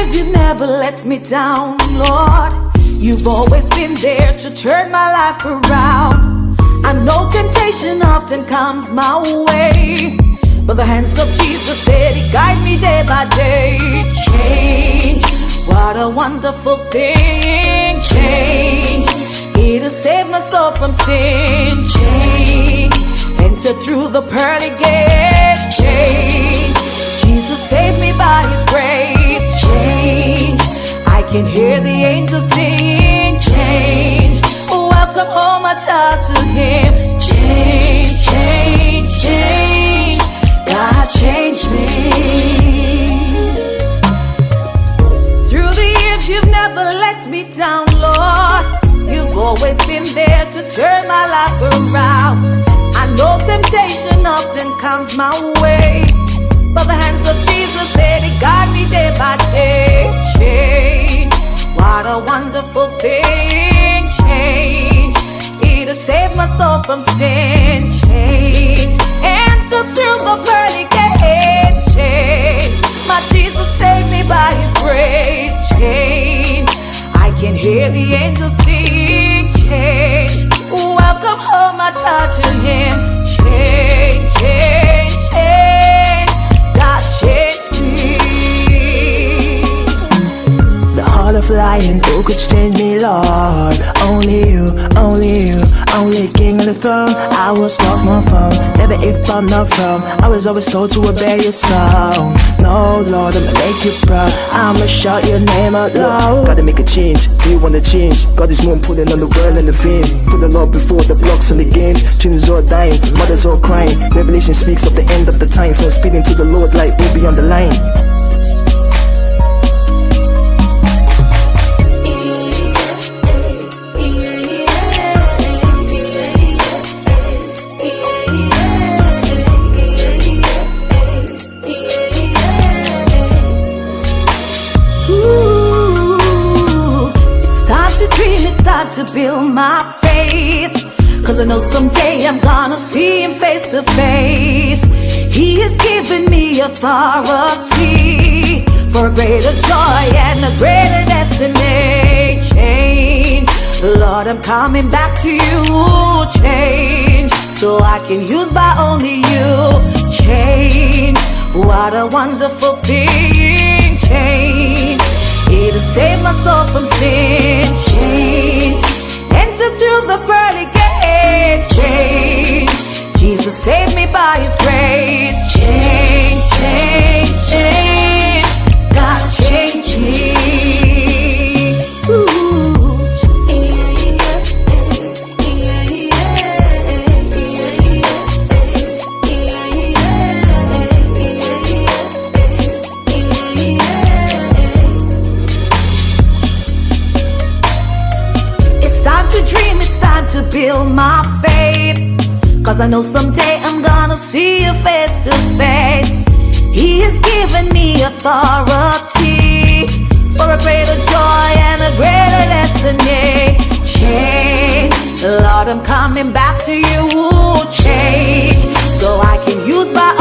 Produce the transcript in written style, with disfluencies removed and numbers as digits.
years you've never let me down, Lord. You've always been there to turn my life around. I know temptation often comes my way, but the hands of Jesus said He guide me day by day. Change, what a wonderful thing. Change, it'll save my soul from sin. Change, enter through the pearly gates. Change, Jesus saved me by His grace. Change, I can hear the angels sing. Change, welcome home my child to Him. Change, change, change, God change me. Through the years you've never let me down, Lord. You've always been there to turn my life around. I know temptation often comes my way, but the hands of Jesus said He guide me day by day. Change, what a wonderful thing. Change, it'll save my soul from sin. Change, enter through the pearly gates. Change, my Jesus saved me by His grace. Change, I can hear the angels sing. Change, welcome home my child to Him. Change, change, change, God change me. The heart of lion, who could change me, Lord? Only you, only you, only King on the throne. I was lost, not found, never if but not from. I was always told to obey your sound. No, Lord, I'ma make you proud. I'ma shout your name out loud. Gotta make a change, do you wanna change? God is more important on the world and the veins. Put the Lord before the blocks and the games. Children's all dying, mothers all crying. Revelation speaks of the end of the time, so I'm speeding to the Lord like we'll be on the line. To build my faith, 'cause I know someday I'm gonna see Him face to face. He has given me authority for a greater joy and a greater destiny. Change, Lord, I'm coming back to You. Change, so I can use by only You. Change, what a wonderful thing. Change, it'll save my soul from sin. Change, enter through the pearly gates. Change, Jesus saved me by His grace. Change, change, change, God change me. To build my faith, 'cause I know someday I'm gonna see You face to face. He has given me authority for a greater joy and a greater destiny. Change, Lord, I'm coming back to You. Change, so I can use my